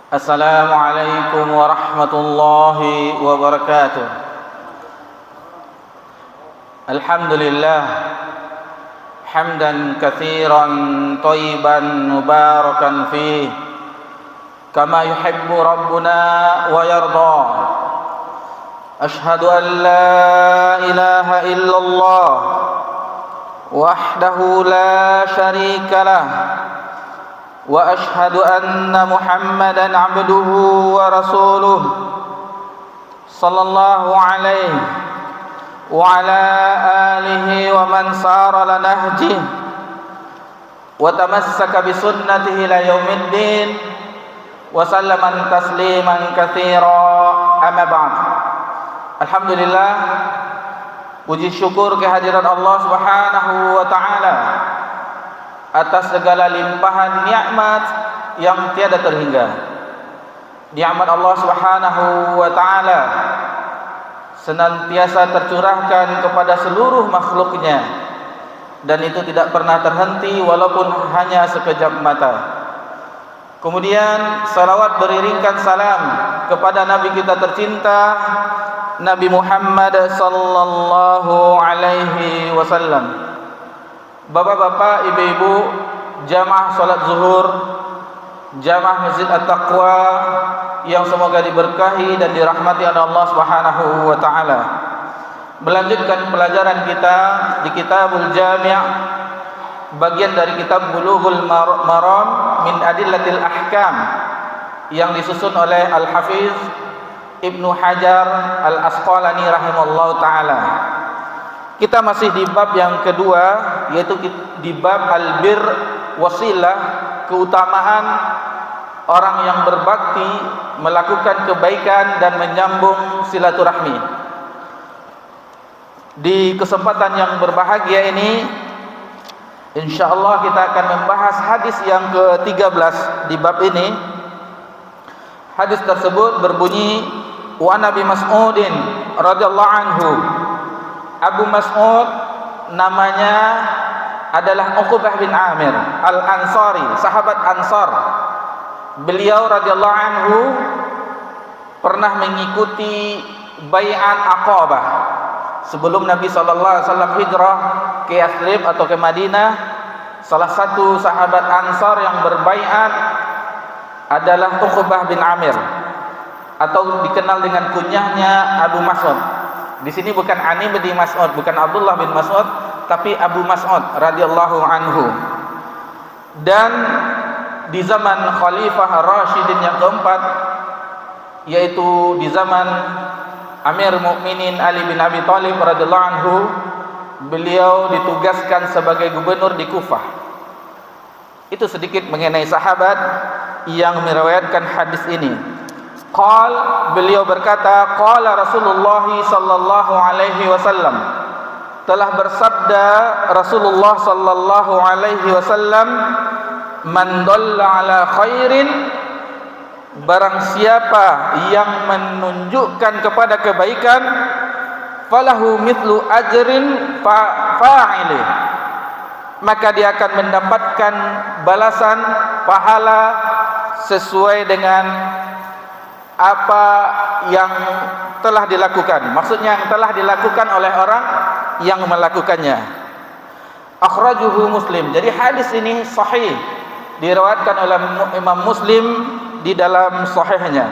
Assalamualaikum warahmatullahi wabarakatuh. Alhamdulillah hamdan katsiran thayyiban mubarakan fih kama yuhibbu rabbuna wa yarda. Ashhadu an la ilaha illallah wahdahu la syarika lah wa ashhadu anna Muhammadan abduhu wa rasuluh sallallahu alaihi wa ala alihi wa man sara ala nahjihi wa tamassaka bi sunnatihi ila yaumiddin wa sallama tasliman katsira. Amma ba'd. Alhamdulillah, puji syukur kehadiran Allah Subhanahu wa taala atas segala limpahan nikmat yang tiada terhingga. Nikmat Allah Subhanahu wa taala senantiasa tercurahkan kepada seluruh makhluknya, dan itu tidak pernah terhenti walaupun hanya sekejap mata. Kemudian salawat beriringkan salam kepada Nabi kita tercinta, Nabi Muhammad sallallahu alaihi wasallam. Bapak-bapak, ibu-ibu, jamaah salat zuhur, jamaah Masjid At-Taqwa yang semoga diberkahi dan dirahmati oleh Allah Subhanahu wa taala. Melanjutkan pelajaran kita di Kitabul Jami', bagian dari kitab Bulughul Maram min Adillatil Ahkam yang disusun oleh Al-Hafiz Ibnu Hajar Al-Asqalani rahimallahu taala. Kita masih di bab yang kedua, yaitu di bab al-bir wasilah, keutamaan orang yang berbakti melakukan kebaikan dan menyambung silaturahmi. Di kesempatan yang berbahagia ini, insyaallah kita akan membahas hadis yang ke-13 di bab ini. Hadis tersebut berbunyi, wa Nabi Mas'udin radhiyallahu anhu. Abu Mas'ud namanya adalah Uqbah bin Amir Al-Ansari, sahabat Ansar. Beliau radhiyallahu anhu pernah mengikuti Bai'at Aqabah sebelum Nabi sallallahu alaihi wasallam hijrah ke Yathrib atau ke Madinah. Salah satu sahabat Ansar yang berbaiat adalah Uqbah bin Amir, atau dikenal dengan kunyahnya Abu Mas'ud. Di sini bukan Ani bin Mas'ud, bukan Abdullah bin Mas'ud, tapi Abu Mas'ud radhiyallahu anhu. Dan di zaman Khalifah Rasyidin yang keempat, yaitu di zaman Amir Mukminin Ali bin Abi Thalib radhiyallahu anhu, beliau ditugaskan sebagai gubernur di Kufah. Itu sedikit mengenai sahabat yang meriwayatkan hadis ini. Beliau berkata, qala Rasulullah sallallahu alaihi wasallam, telah bersabda Rasulullah sallallahu alaihi wasallam, man dalla ala khairin, barang siapa yang menunjukkan kepada kebaikan, falahu mithlu ajrin fa'ilih, maka dia akan mendapatkan balasan pahala sesuai dengan apa yang telah dilakukan. Maksudnya yang telah dilakukan oleh orang yang melakukannya. Akhrajuhu Muslim. Jadi hadis ini sahih, diriwayatkan oleh Imam Muslim di dalam sahihnya.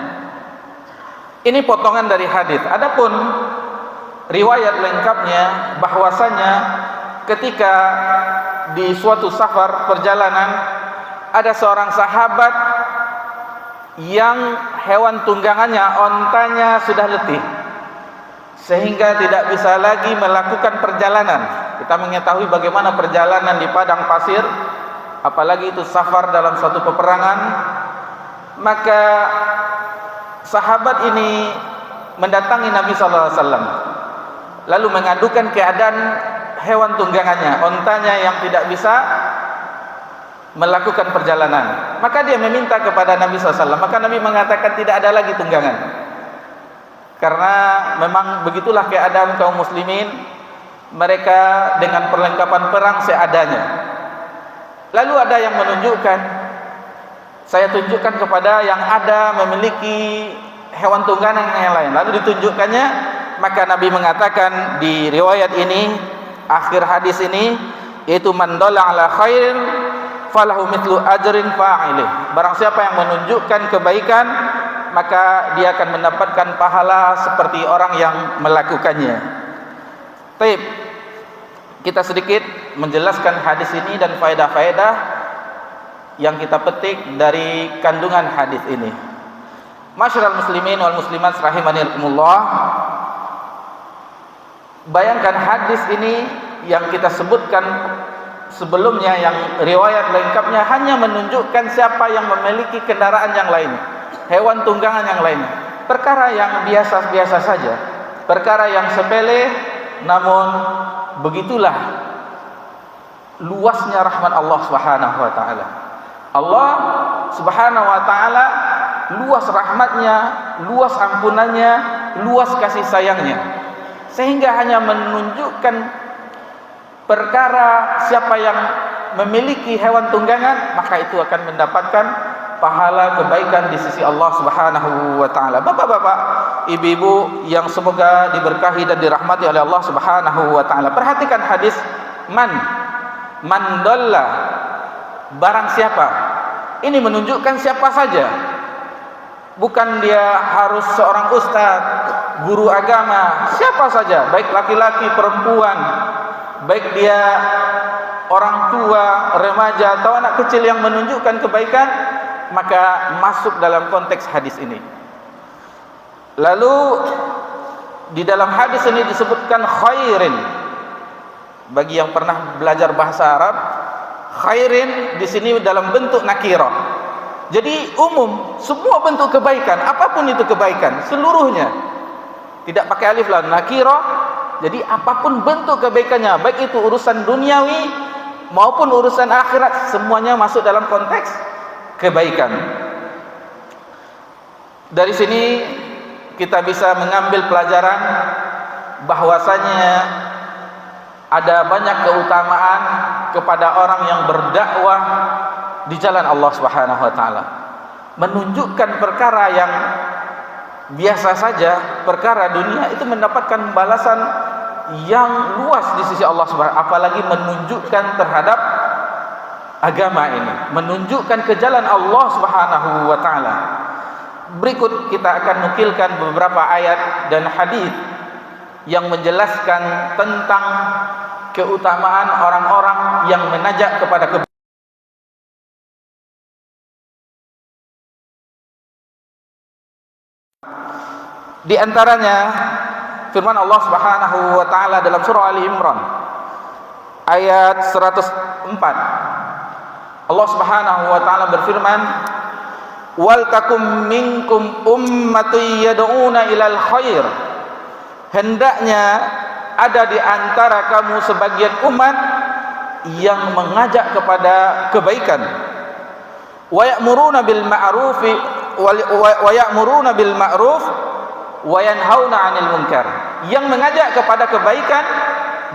Ini potongan dari hadis. Adapun riwayat lengkapnya bahwasanya ketika di suatu safar perjalanan ada seorang sahabat yang hewan tunggangannya, ontanya sudah letih sehingga tidak bisa lagi melakukan perjalanan. Kita mengetahui bagaimana perjalanan di padang pasir, apalagi itu safar dalam suatu peperangan. Maka sahabat ini mendatangi Nabi sallallahu alaihi wasallam, lalu mengadukan keadaan hewan tunggangannya, ontanya yang tidak bisa melakukan perjalanan. Maka dia meminta kepada Nabi SAW. Maka Nabi mengatakan tidak ada lagi tunggangan, karena memang begitulah keadaan kaum muslimin, mereka dengan perlengkapan perang seadanya. Lalu ada yang menunjukkan saya tunjukkan kepada yang ada memiliki hewan tunggangan yang lain. Lalu ditunjukkannya, maka Nabi mengatakan di riwayat ini, akhir hadis ini, yaitu man dalla ala khair falahu mithlu ajrin fa'ilih. Barang siapa yang menunjukkan kebaikan, maka dia akan mendapatkan pahala seperti orang yang melakukannya. Baik, kita sedikit menjelaskan hadis ini dan faedah-faedah yang kita petik dari kandungan hadis ini. Masyarul muslimin wal muslimat rahimanillah, bayangkan hadis ini yang kita sebutkan sebelumnya, yang riwayat lengkapnya hanya menunjukkan siapa yang memiliki kendaraan yang lain, hewan tunggangan yang lain, perkara yang biasa-biasa saja, perkara yang sepele, namun begitulah luasnya rahmat Allah Subhanahu wa taala. Allah Subhanahu wa taala luas rahmatnya, luas ampunannya, luas kasih sayangnya, sehingga hanya menunjukkan perkara siapa yang memiliki hewan tunggangan, maka itu akan mendapatkan pahala kebaikan di sisi Allah Subhanahu wa taala. Bapak-bapak, ibu-ibu yang semoga diberkahi dan dirahmati oleh Allah Subhanahu wa taala, perhatikan hadis man dalla, barang siapa. Ini menunjukkan siapa saja, bukan dia harus seorang ustaz, guru agama, siapa saja, baik laki-laki, perempuan, baik dia orang tua, remaja atau anak kecil yang menunjukkan kebaikan, maka masuk dalam konteks hadis ini. Lalu di dalam hadis ini disebutkan khairin. Bagi yang pernah belajar bahasa Arab, khairin di sini dalam bentuk nakirah. Jadi umum, semua bentuk kebaikan, apapun itu kebaikan, seluruhnya. Tidak pakai alif lam, nakirah. Jadi apapun bentuk kebaikannya, baik itu urusan duniawi maupun urusan akhirat, semuanya masuk dalam konteks kebaikan. Dari sini kita bisa mengambil pelajaran bahwasanya ada banyak keutamaan kepada orang yang berdakwah di jalan Allah Subhanahu wa taala. Menunjukkan perkara yang biasa saja, perkara dunia, itu mendapatkan balasan yang luas di sisi Allah Subhanahu wa taala, apalagi menunjukkan terhadap agama ini, menunjukkan ke jalan Allah Subhanahu wa taala. Berikut kita akan nukilkan beberapa ayat dan hadis yang menjelaskan tentang keutamaan orang-orang yang mengajak kepada kebaikan. Di antaranya firman Allah Subhanahu wa taala dalam surah Ali Imran ayat 104. Allah Subhanahu wa taala berfirman, "Wal takum minkum ummatun yad'una ilal khair." Hendaknya ada di antara kamu sebagian umat yang mengajak kepada kebaikan. Wa ya'muruna bil ma'ruf wa yanhauna 'anil munkar. Yang mengajak kepada kebaikan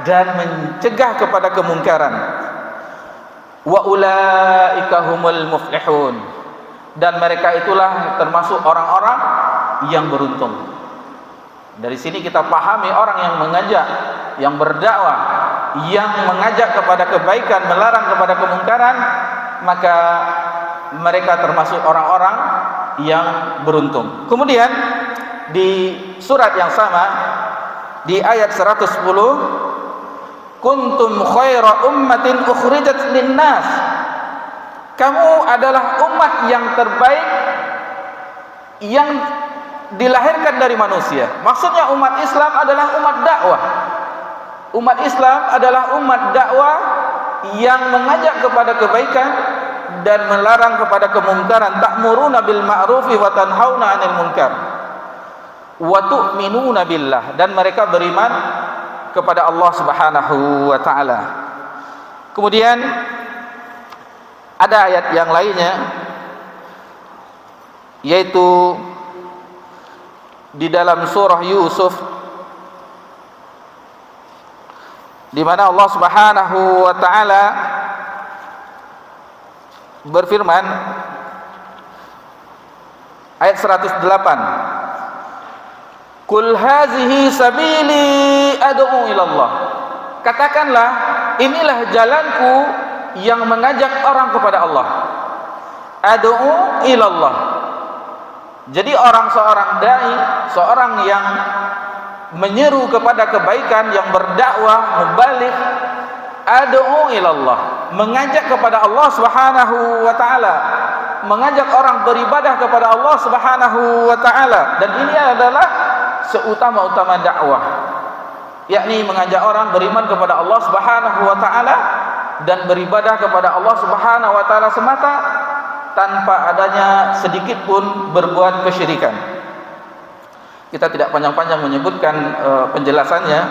dan mencegah kepada kemungkaran. Wa ulaika humul muflihun. Dan mereka itulah termasuk orang-orang yang beruntung. Dari sini kita pahami orang yang mengajak, yang berdakwah, yang mengajak kepada kebaikan, melarang kepada kemungkaran, maka mereka termasuk orang-orang yang beruntung. Kemudian di surat yang sama, di ayat 110, kuntum khaira ummatin ukhrijat linnas. Kamu adalah umat yang terbaik yang dilahirkan dari manusia. Maksudnya umat Islam adalah umat dakwah. Umat Islam adalah umat dakwah yang mengajak kepada kebaikan dan melarang kepada kemungkaran. Ta'muruna bil ma'rufi wa tanhauna 'anil munkar. Wa tu'minuna billah, dan mereka beriman kepada Allah Subhanahu wa taala. Kemudian ada ayat yang lainnya, yaitu di dalam surah Yusuf, di mana Allah Subhanahu wa taala berfirman, 108. Qul hazihi sabili ad'u ila Allah. Katakanlah, inilah jalanku yang mengajak orang kepada Allah. Ad'u ila Allah. Jadi seorang dai, seorang yang menyeru kepada kebaikan, yang berdakwah, mubaligh, ad'u ila Allah, mengajak kepada Allah Subhanahu wa taala, mengajak orang beribadah kepada Allah Subhanahu wa taala. Dan ini adalah seutama-utama dakwah, yakni mengajak orang beriman kepada Allah Subhanahu wa taala dan beribadah kepada Allah Subhanahu wa taala semata, tanpa adanya sedikit pun berbuat kesyirikan. Kita tidak panjang-panjang menyebutkan penjelasannya,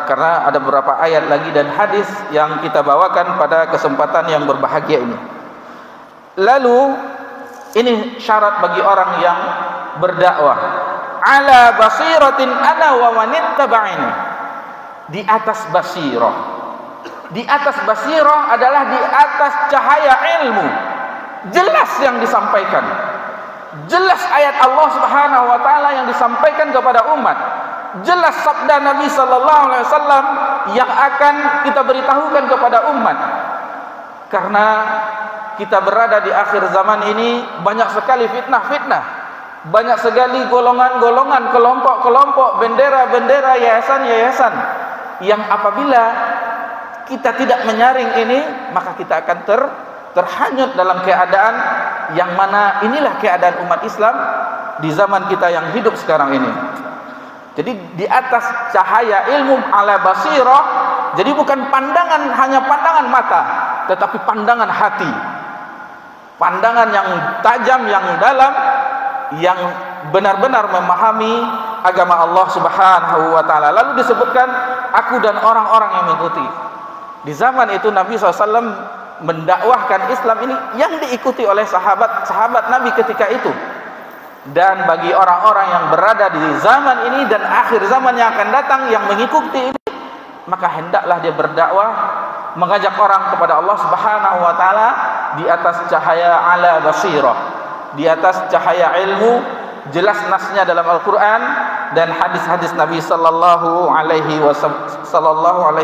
karena ada beberapa ayat lagi dan hadis yang kita bawakan pada kesempatan yang berbahagia ini. Lalu ini syarat bagi orang yang berdakwah, ala basiratin ana wa manittaba'ini, di atas basirah. Di atas basirah adalah di atas cahaya ilmu, jelas yang disampaikan, jelas ayat Allah Subhanahu wa taala yang disampaikan kepada umat, jelas sabda Nabi sallallahu alaihi wasallam yang akan kita beritahukan kepada umat. Karena kita berada di akhir zaman ini, banyak sekali fitnah-fitnah, banyak sekali golongan-golongan, kelompok-kelompok, bendera-bendera, yayasan-yayasan, yang apabila kita tidak menyaring ini, maka kita akan terhanyut dalam keadaan yang mana inilah keadaan umat Islam di zaman kita yang hidup sekarang ini. Jadi di atas cahaya ilmu, ala basirah, jadi bukan pandangan, hanya pandangan mata, tetapi pandangan hati, pandangan yang tajam, yang dalam, yang benar-benar memahami agama Allah Subhanahu wa taala. Lalu disebutkan, aku dan orang-orang yang mengikuti. Di zaman itu Nabi SAW mendakwahkan Islam ini yang diikuti oleh sahabat-sahabat Nabi ketika itu. Dan bagi orang-orang yang berada di zaman ini dan akhir zaman yang akan datang yang mengikuti ini, maka hendaklah dia berdakwah, mengajak orang kepada Allah Subhanahu wa taala di atas cahaya ala basirah, di atas cahaya ilmu, jelas nasnya dalam Al-Qur'an dan hadis-hadis Nabi sallallahu alaihi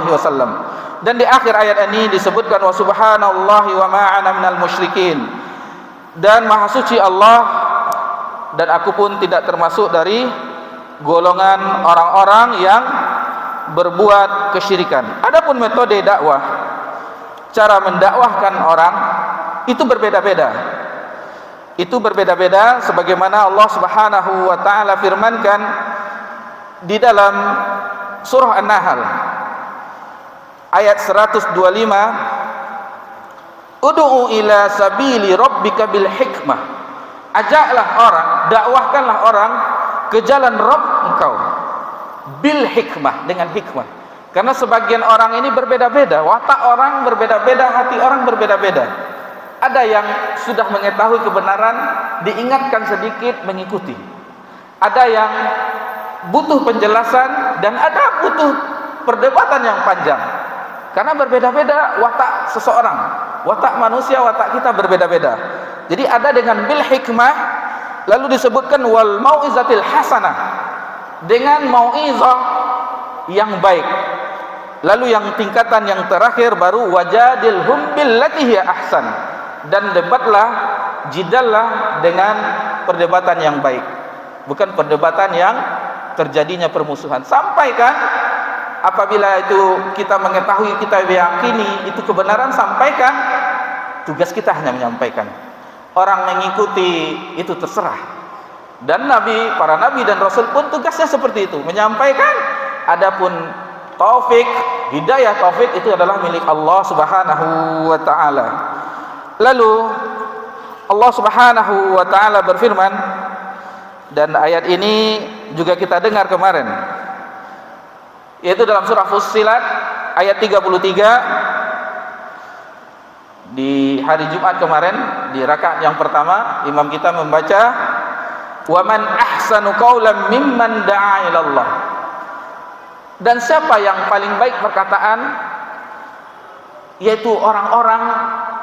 wasallam. Dan di akhir ayat ini disebutkan, wa subhanallahi wa ma ana minal musyrikin, dan maha suci Allah dan aku pun tidak termasuk dari golongan orang-orang yang berbuat kesyirikan. Adapun metode dakwah, cara mendakwahkan orang itu berbeda-beda. Itu berbeda-beda sebagaimana Allah Subhanahu wa taala firmankan di dalam surah An-Nahl ayat 125, ud'u ila sabili rabbika bil hikmah, ajaklah orang, dakwahkanlah orang ke jalan Rabb engkau bil hikmah, dengan hikmah. Karena sebagian orang ini berbeda-beda, watak orang berbeda-beda, hati orang berbeda-beda. Ada yang sudah mengetahui kebenaran, diingatkan sedikit mengikuti. Ada yang butuh penjelasan, dan ada butuh perdebatan yang panjang. Karena berbeda-beda watak seseorang, watak manusia, watak kita berbeda-beda. Jadi ada dengan bil hikmah, lalu disebutkan wal mau'izatil hasanah, dengan mau'izah yang baik. Lalu yang tingkatan yang terakhir baru wajadilhum billati hiya ahsan, dan debatlah, jidallah dengan perdebatan yang baik, bukan perdebatan yang terjadinya permusuhan. Sampaikan apabila itu kita mengetahui, kita meyakini itu kebenaran, sampaikan. Tugas kita hanya menyampaikan. Orang mengikuti itu terserah. Dan para nabi dan rasul pun tugasnya seperti itu, menyampaikan. Adapun taufik, hidayah taufik itu adalah milik Allah Subhanahu wa taala. Lalu Allah Subhanahu wa taala berfirman, dan ayat ini juga kita dengar kemarin, yaitu dalam surah Fussilat ayat 33. Di hari Jumat kemarin, di rakaat yang pertama, imam kita membaca wa man ahsanu qawlan mimman da'a ila Allah, dan siapa yang paling baik perkataan, yaitu orang-orang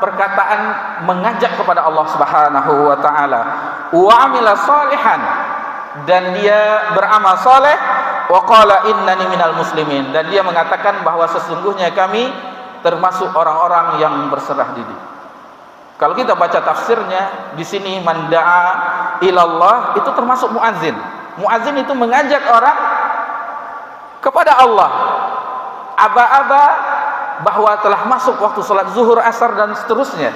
perkataan mengajak kepada Allah Subhanahu wa taala. Wa amila salihan, dan dia beramal saleh. Wa qala innani minal muslimin, dan dia mengatakan bahwa sesungguhnya kami termasuk orang-orang yang berserah diri. Kalau kita baca tafsirnya di sini, man da'a ilallah itu termasuk muadzin. Muadzin itu mengajak orang kepada Allah. Aba-aba bahwa telah masuk waktu salat zuhur, asar dan seterusnya.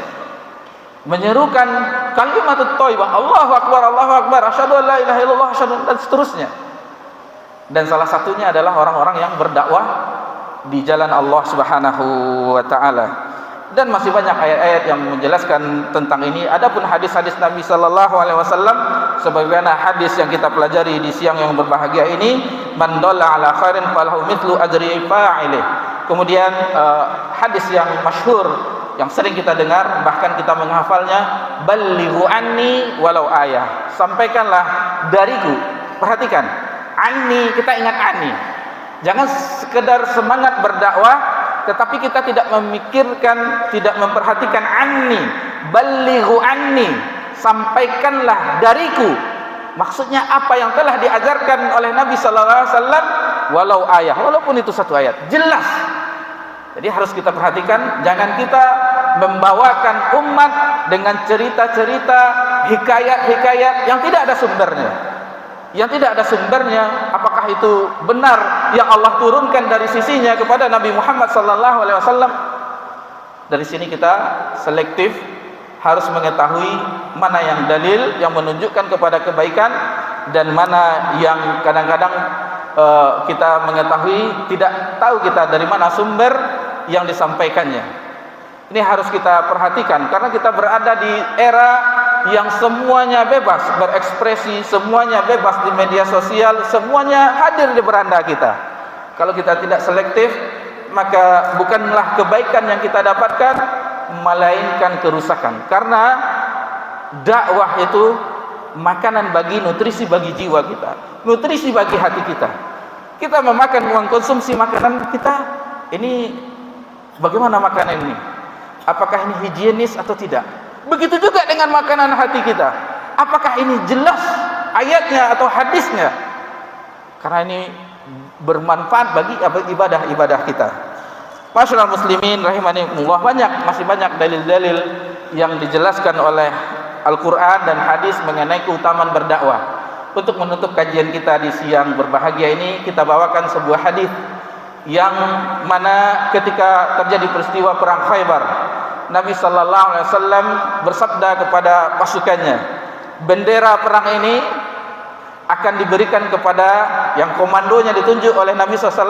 Menyerukan kalimatut thayyibah, Allahu akbar, asyhadu an la ilaha illallah, asyhadu, dan seterusnya. Dan salah satunya adalah orang-orang yang berdakwah di jalan Allah Subhanahu wa taala. Dan masih banyak ayat-ayat yang menjelaskan tentang ini. Adapun hadis-hadis Nabi sallallahu alaihi wasallam sebagaimana hadis yang kita pelajari di siang yang berbahagia ini, man dalla ala khairin falahu mithlu ajri fa'ilih. Kemudian hadis yang masyhur yang sering kita dengar, bahkan kita menghafalnya, ballighu anni walau ayah, sampaikanlah dariku. Perhatikan, anni, kita ingat anni. Jangan sekedar semangat berdakwah tetapi kita tidak memikirkan, tidak memperhatikan anni. Ballighu anni, sampaikanlah dariku. Maksudnya apa yang telah diajarkan oleh Nabi sallallahu alaihi wasallam, walau ayat, walaupun itu satu ayat, jelas. Jadi harus kita perhatikan, jangan kita membawakan umat dengan cerita-cerita, hikayat-hikayat yang tidak ada sumbernya. Yang tidak ada sumbernya, apakah itu benar yang Allah turunkan dari sisinya kepada Nabi Muhammad sallallahu alaihi wasallam? Dari sini kita selektif, harus mengetahui mana yang dalil yang menunjukkan kepada kebaikan dan mana yang kadang-kadang kita mengetahui, tidak tahu kita dari mana sumber yang disampaikannya. Ini harus kita perhatikan karena kita berada di era yang semuanya bebas berekspresi, semuanya bebas di media sosial, semuanya hadir di beranda kita. Kalau kita tidak selektif, maka bukanlah kebaikan yang kita dapatkan, melainkan kerusakan. Karena dakwah itu makanan bagi, nutrisi bagi jiwa kita, nutrisi bagi hati kita. Kita mengkonsumsi makanan kita, ini bagaimana makanan ini? Apakah ini higienis atau tidak? Begitu juga dengan makanan hati kita. Apakah ini jelas ayatnya atau hadisnya? Karena ini bermanfaat bagi ibadah-ibadah kita. Masyaallah muslimin rahimanillah, masih banyak dalil-dalil yang dijelaskan oleh Al-Qur'an dan hadis mengenai keutamaan berdakwah. Untuk menutup kajian kita di siang berbahagia ini, kita bawakan sebuah hadis yang mana ketika terjadi peristiwa perang Khaybar, Nabi sallallahu alaihi wasallam bersabda kepada pasukannya, bendera perang ini akan diberikan kepada yang komandonya ditunjuk oleh Nabi SAW,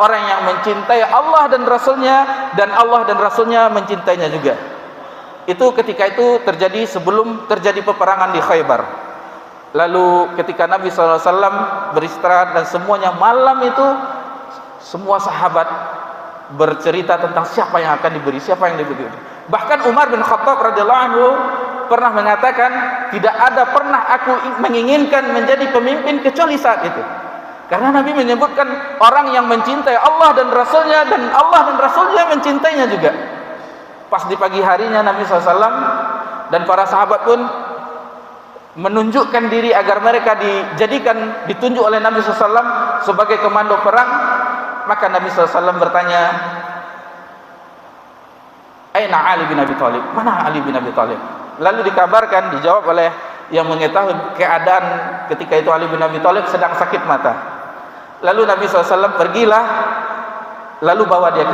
orang yang mencintai Allah dan Rasulnya, dan Allah dan Rasulnya mencintainya juga. Itu ketika itu terjadi sebelum terjadi peperangan di Khaybar. Lalu ketika Nabi SAW beristirahat dan semuanya, malam itu semua sahabat bercerita tentang siapa yang akan diberi, siapa yang diberi. Bahkan Umar bin Khattab radhiyallahu anhu pernah mengatakan, tidak ada pernah aku menginginkan menjadi pemimpin kecuali saat itu. Karena Nabi menyebutkan orang yang mencintai Allah dan Rasulnya, dan Allah dan Rasulnya mencintainya juga. Pas di pagi harinya Nabi SAW dan para sahabat pun menunjukkan diri agar mereka ditunjuk oleh Nabi SAW sebagai komando perang. Maka Nabi SAW bertanya, Aina Ali bin Abi Thalib? Mana Ali bin Abi Thalib? Lalu dikabarkan, dijawab oleh yang mengetahui keadaan ketika itu, Ali bin Abi Thalib sedang sakit mata. Lalu Nabi SAW pergilah, lalu bawa dia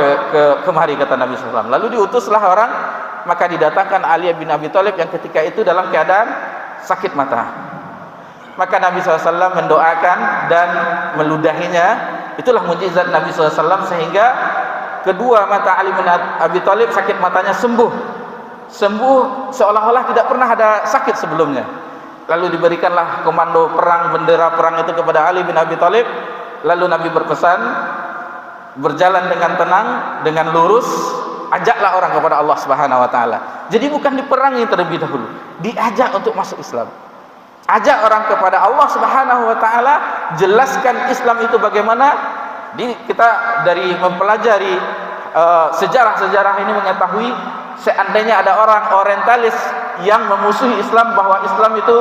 kemari, kata Nabi SAW. Lalu diutuslah orang, maka didatangkan Ali bin Abi Thalib yang ketika itu dalam keadaan sakit mata. Maka Nabi SAW mendoakan dan meludahinya. Itulah mukjizat Nabi SAW, sehingga kedua mata Ali bin Abi Thalib sakit matanya sembuh seolah-olah tidak pernah ada sakit sebelumnya. Lalu diberikanlah komando perang, bendera perang itu kepada Ali bin Abi Thalib. Lalu Nabi berpesan, berjalan dengan tenang, dengan lurus, ajaklah orang kepada Allah Subhanahu wa taala. Jadi bukan diperangi terlebih dahulu, diajak untuk masuk Islam. Ajak orang kepada Allah Subhanahu wa taala, jelaskan Islam itu bagaimana. Kita dari mempelajari sejarah-sejarah ini mengetahui seandainya ada orang orientalis yang memusuhi Islam bahwa Islam itu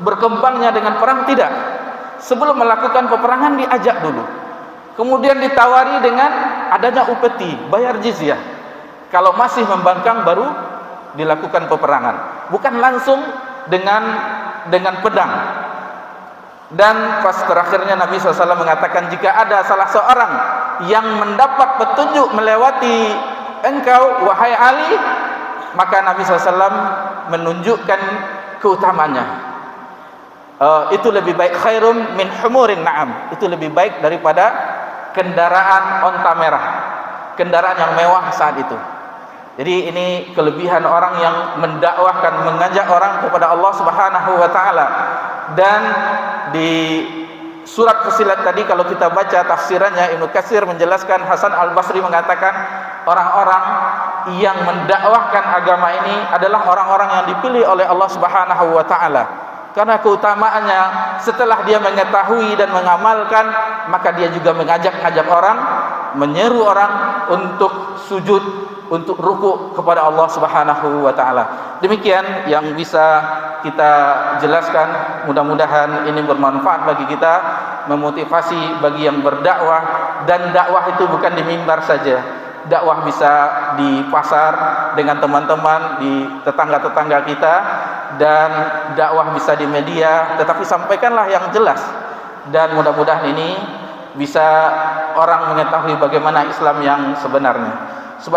berkembangnya dengan perang, tidak. Sebelum melakukan peperangan diajak dulu, kemudian ditawari dengan adanya upeti, bayar jizyah. Kalau masih membangkang baru dilakukan peperangan, bukan langsung dengan pedang. Dan pas terakhirnya Nabi SAW mengatakan, jika ada salah seorang yang mendapat petunjuk melewati engkau wahai Ali, maka Nabi SAW menunjukkan keutamaannya. Itu lebih baik, khairum min humurin na'am, itu lebih baik daripada kendaraan onta merah, kendaraan yang mewah saat itu. Jadi ini kelebihan orang yang mendakwahkan, mengajak orang kepada Allah Subhanahu wa taala. Dan di surat Fussilat tadi kalau kita baca tafsirannya, Ibnu Katsir menjelaskan, Hasan Al-Basri mengatakan orang-orang yang mendakwahkan agama ini adalah orang-orang yang dipilih oleh Allah Subhanahu wa taala. Karena keutamaannya, setelah dia mengetahui dan mengamalkan, maka dia juga mengajak orang, menyeru orang untuk sujud, untuk ruku kepada Allah Subhanahu wa taala. Demikian yang bisa kita jelaskan, mudah-mudahan ini bermanfaat bagi kita, memotivasi bagi yang berdakwah. Dan dakwah itu bukan di mimbar saja, dakwah bisa di pasar dengan teman-teman, di tetangga-tetangga kita, dan dakwah bisa di media, tetapi sampaikanlah yang jelas. Dan mudah-mudahan ini bisa orang mengetahui bagaimana Islam yang sebenarnya.